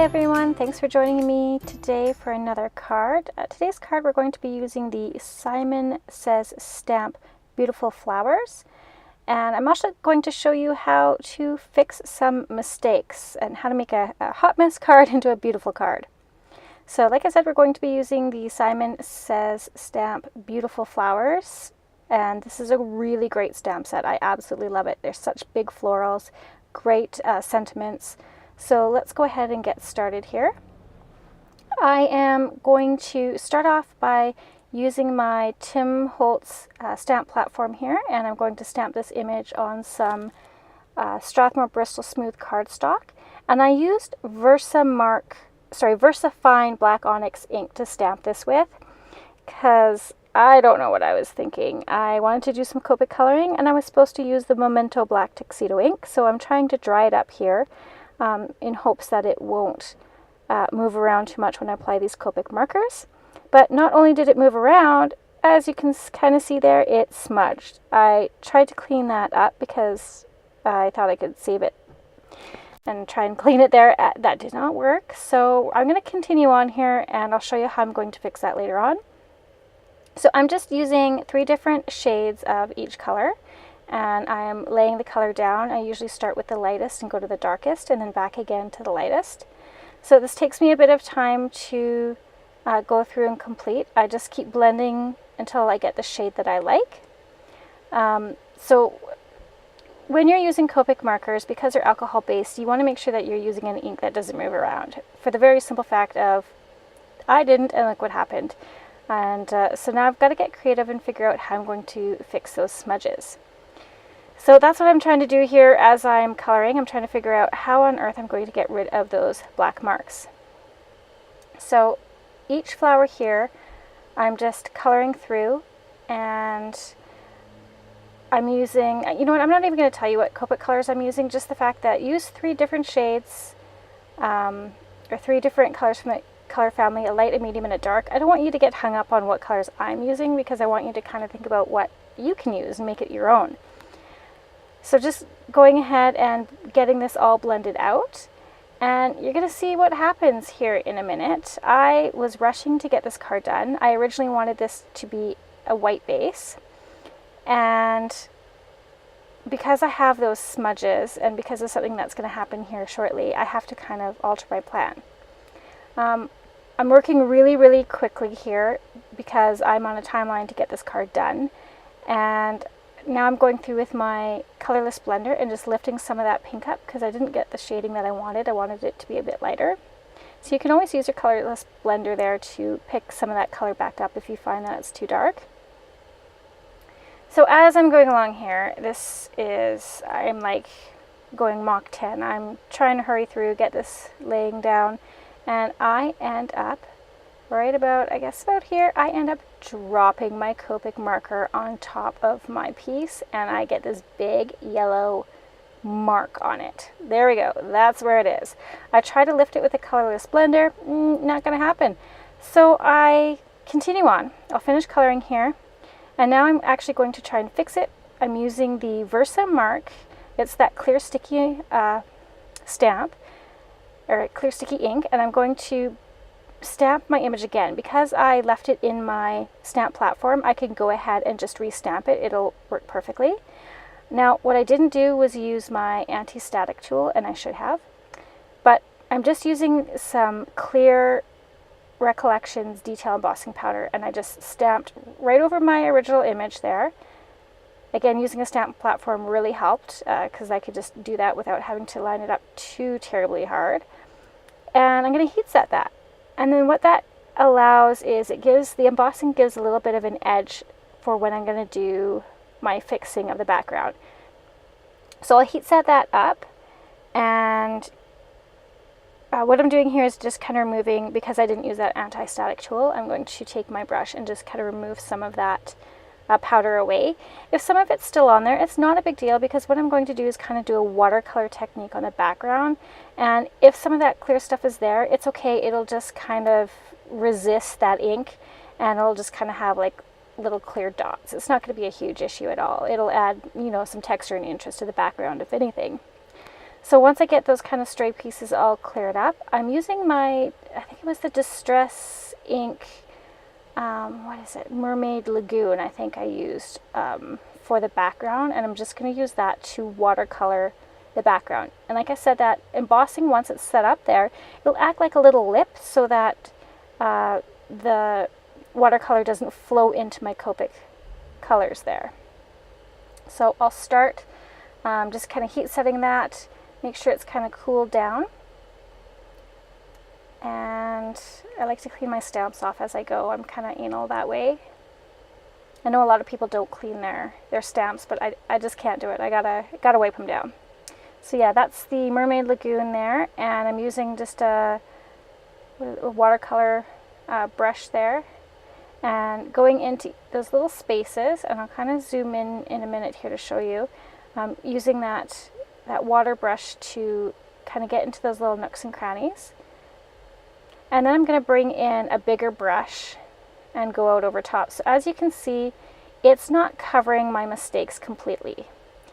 everyone, thanks for joining me today for another card. Today's card we're going to be using the Simon Says stamp Beautiful Flowers, and I'm also going to show you how to fix some mistakes and how to make a hot mess card into a beautiful card. So like I said, we're going to be using the Simon Says stamp Beautiful Flowers, and this is a really great stamp set. I absolutely love it. There's such big florals, great sentiments. So let's go ahead and get started here. I am going to start off by using my Tim Holtz stamp platform here, and I'm going to stamp this image on some Strathmore Bristol Smooth cardstock, and I used VersaFine Black Onyx ink to stamp this with, because I don't know what I was thinking. I wanted to do some Copic coloring, and I was supposed to use the Memento Black Tuxedo ink, so I'm trying to dry it up here. In hopes that it won't move around too much when I apply these Copic markers. But not only did it move around, as you can kind of see there, it smudged. I tried to clean that up because I thought I could save it and try and clean it there. That did not work. So I'm going to continue on here, and I'll show you how I'm going to fix that later on. So I'm just using 3 different shades of each color, and I am laying the color down. I usually start with the lightest and go to the darkest and then back again to the lightest. So this takes me a bit of time to go through and complete. I just keep blending until I get the shade that I like. So when you're using Copic markers, because they're alcohol based, you want to make sure that you're using an ink that doesn't move around, for the very simple fact of I didn't, and look what happened. And so now I've got to get creative and figure out how I'm going to fix those smudges. So that's what I'm trying to do here as I'm coloring. I'm trying to figure out how on earth I'm going to get rid of those black marks. So each flower here, I'm just coloring through, and I'm using, you know what, I'm not even going to tell you what Copic colors I'm using, just the fact that use 3 different shades, or 3 different colors from the color family, a light, a medium, and a dark. I don't want you to get hung up on what colors I'm using, because I want you to kind of think about what you can use and make it your own. So just going ahead and getting this all blended out, and you're going to see what happens here in a minute. I was rushing to get this card done. I originally wanted this to be a white base, and because I have those smudges and because of something that's going to happen here shortly, I have to kind of alter my plan. I'm working really quickly here because I'm on a timeline to get this card done, and now I'm going through with my colorless blender and just lifting some of that pink up because I didn't get the shading that I wanted. I wanted it to be a bit lighter. So you can always use your colorless blender there to pick some of that color back up if you find that it's too dark. So as I'm going along here, I'm like going Mach 10. I'm trying to hurry through, get this laying down, and I end up right about, I guess about here, I end up dropping my Copic marker on top of my piece, and I get this big yellow mark on it. There we go, that's where it is. I try to lift it with a colorless blender, not gonna happen. So I continue on. I'll finish coloring here, and now I'm actually going to try and fix it. I'm using the VersaMark. It's that clear sticky stamp, or clear sticky ink, and I'm going to stamp my image again. Because I left it in my stamp platform, I can go ahead and just re-stamp it. It'll work perfectly. Now what I didn't do was use my anti-static tool, and I should have, but I'm just using some clear Recollections detail embossing powder, and I just stamped right over my original image there. Again, using a stamp platform really helped because I could just do that without having to line it up too terribly hard. And I'm going to heat set that. And then what that allows is the embossing gives a little bit of an edge for when I'm going to do my fixing of the background. So I'll heat set that up, and what I'm doing here is just kind of removing, because I didn't use that anti-static tool, I'm going to take my brush and just kind of remove some of that powder away. If some of it's still on there, it's not a big deal, because what I'm going to do is kind of do a watercolor technique on the background, and if some of that clear stuff is there, it's okay. It'll just kind of resist that ink, and it'll just kind of have like little clear dots. It's not going to be a huge issue at all. It'll add, you know, some texture and interest to the background, if anything. So once I get those kind of stray pieces all cleared up, I'm using my, I think it was the Distress ink, what is it, Mermaid Lagoon, I think I used for the background, and I'm just going to use that to watercolor the background. And like I said, that embossing, once it's set up there, it'll act like a little lip so that the watercolor doesn't flow into my Copic colors there. So I'll start just kind of heat setting that, make sure it's kind of cooled down. And I like to clean my stamps off as I go. I'm kind of anal that way. I know a lot of people don't clean their stamps, but I just can't do it. I gotta wipe them down. So yeah, that's the Mermaid Lagoon there, and I'm using just a watercolor brush there, and going into those little spaces, and I'll kind of zoom in a minute here to show you, using that water brush to kind of get into those little nooks and crannies. And then I'm going to bring in a bigger brush and go out over top. So as you can see, it's not covering my mistakes completely.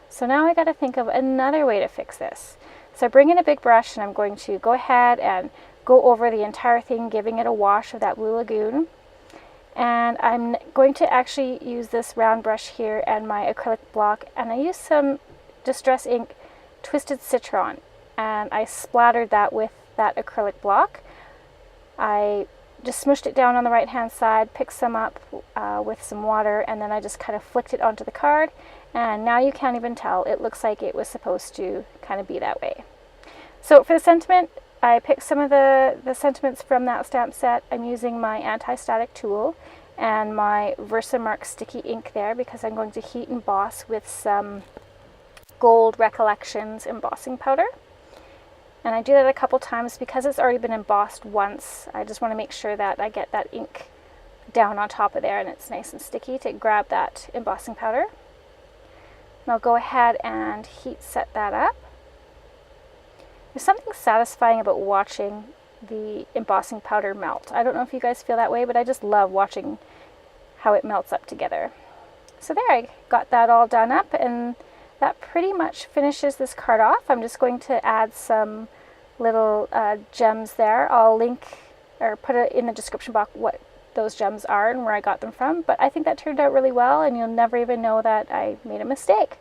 So now I got to think of another way to fix this. So I bring in a big brush and I'm going to go ahead and go over the entire thing, giving it a wash of that Blue Lagoon. And I'm going to actually use this round brush here and my acrylic block, and I use some Distress ink Twisted Citron, and I splattered that with that acrylic block. I just smooshed it down on the right hand side, picked some up with some water, and then I just kind of flicked it onto the card, and now you can't even tell. It looks like it was supposed to kind of be that way. So for the sentiment, I picked some of the sentiments from that stamp set. I'm using my anti-static tool and my Versamark sticky ink there because I'm going to heat emboss with some Gold Recollections embossing powder. And I do that a couple times because it's already been embossed once. I just want to make sure that I get that ink down on top of there and it's nice and sticky to grab that embossing powder. And I'll go ahead and heat set that up. There's something satisfying about watching the embossing powder melt. I don't know if you guys feel that way, but I just love watching how it melts up together. So there, I got that all done up, and that pretty much finishes this card off. I'm just going to add some little gems there. I'll link or put it in the description box what those gems are and where I got them from, but I think that turned out really well, and you'll never even know that I made a mistake.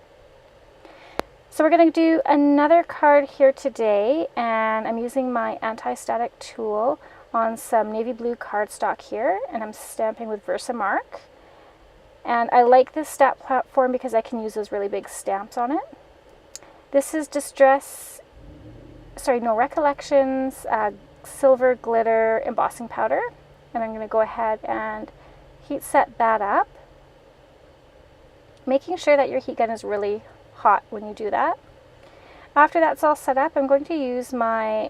So we're going to do another card here today, and I'm using my anti-static tool on some navy blue cardstock here, and I'm stamping with Versamark. And I like this stamp platform because I can use those really big stamps on it. This is Recollections Silver Glitter Embossing Powder, and I'm going to go ahead and heat set that up, making sure that your heat gun is really hot when you do that. After that's all set up, I'm going to use my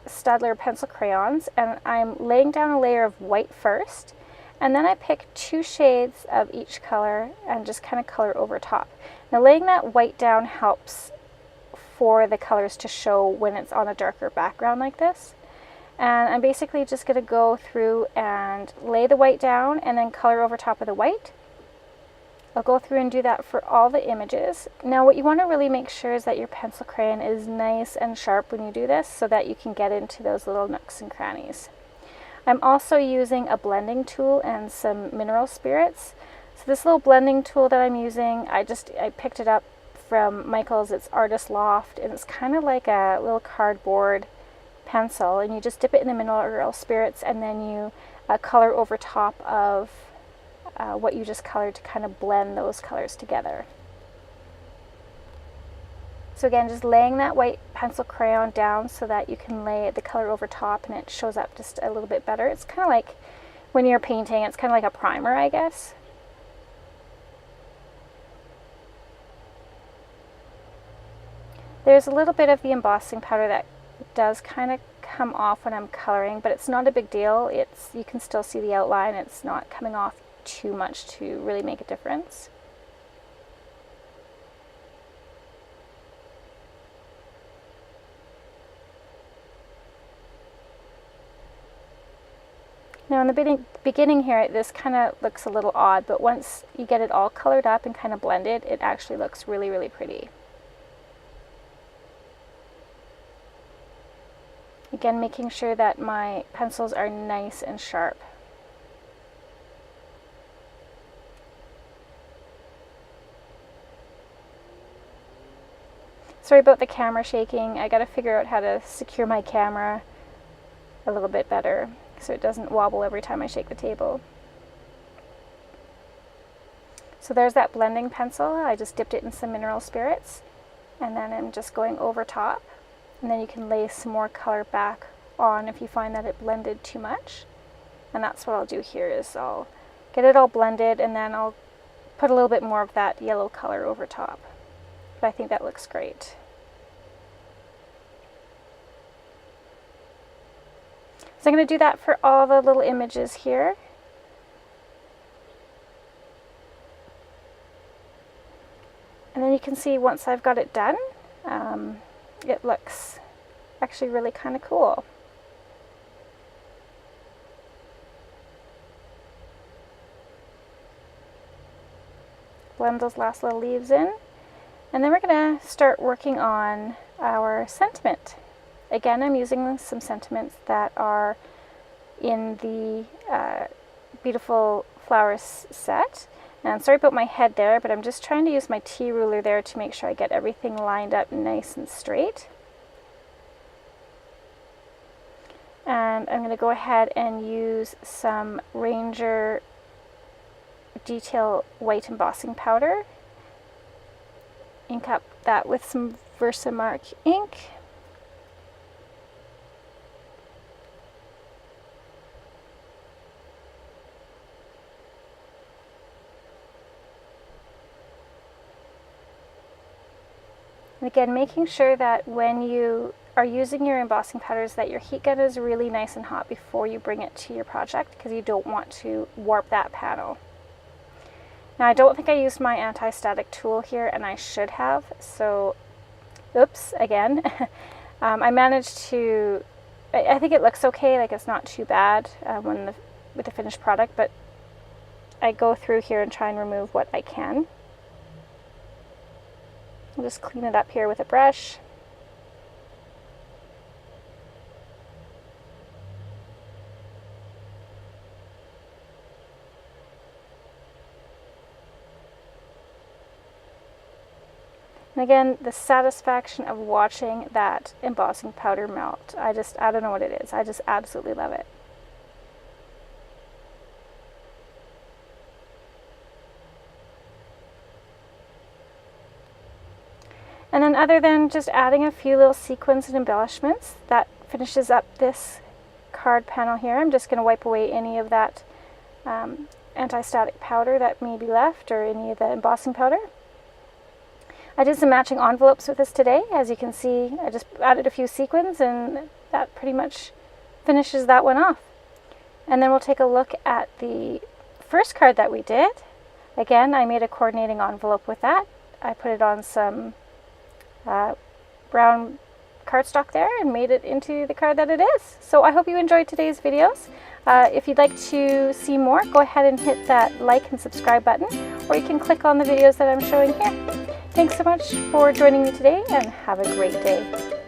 Staedler pencil crayons, and I'm laying down a layer of white first, and then I pick 2 shades of each color and just kind of color over top. Now laying that white down helps for the colors to show when it's on a darker background like this. And I'm basically just going to go through and lay the white down and then color over top of the white. I'll go through and do that for all the images. Now what you want to really make sure is that your pencil crayon is nice and sharp when you do this so that you can get into those little nooks and crannies. I'm also using a blending tool and some mineral spirits. So this little blending tool that I'm using, I picked it up from Michael's. It's Artis Loft, and it's kind of like a little cardboard pencil, and you just dip it in the mineral spirits and then you color over top of what you just colored to kind of blend those colors together. So again, just laying that white pencil crayon down so that you can lay the color over top and it shows up just a little bit better. It's kind of like when you're painting, it's kind of like a primer, I guess. There's a little bit of the embossing powder that does kind of come off when I'm coloring, but it's not a big deal. You can still see the outline. It's not coming off too much to really make a difference. Now in the beginning here, this kind of looks a little odd, but once you get it all colored up and kind of blended, it actually looks really, really pretty. Again, making sure that my pencils are nice and sharp. Sorry about the camera shaking. I gotta figure out how to secure my camera a little bit better so it doesn't wobble every time I shake the table. So there's that blending pencil. I just dipped it in some mineral spirits, and then I'm just going over top, and then you can lay some more color back on if you find that it blended too much. And that's what I'll do here, is I'll get it all blended and then I'll put a little bit more of that yellow color over top. But I think that looks great. So I'm going to do that for all the little images here. And then you can see once I've got it done, it looks actually really kind of cool. Blend those last little leaves in. And then we're going to start working on our sentiment. Again, I'm using some sentiments that are in the Beautiful Flowers set. And sorry about my head there, but I'm just trying to use my T ruler there to make sure I get everything lined up nice and straight. And I'm going to go ahead and use some Ranger Detail White Embossing Powder. Ink up that with some Versamark ink. And again, making sure that when you are using your embossing powders that your heat gun is really nice and hot before you bring it to your project, because you don't want to warp that panel. Now, I don't think I used my anti-static tool here, and I should have, so oops, again. I managed to, I think it looks okay, like it's not too bad with the finished product, but I go through here and try and remove what I can. I'll just clean it up here with a brush. And again, the satisfaction of watching that embossing powder melt, I don't know what it is. I just absolutely love it. And then other than just adding a few little sequins and embellishments, that finishes up this card panel here. I'm just going to wipe away any of that anti-static powder that may be left, or any of the embossing powder. I did some matching envelopes with this today. As you can see, I just added a few sequins, and that pretty much finishes that one off. And then we'll take a look at the first card that we did. Again, I made a coordinating envelope with that. I put it on some brown cardstock there and made it into the card that it is. So I hope you enjoyed today's videos. If you'd like to see more, go ahead and hit that like and subscribe button, or you can click on the videos that I'm showing here. Thanks so much for joining me today, and have a great day.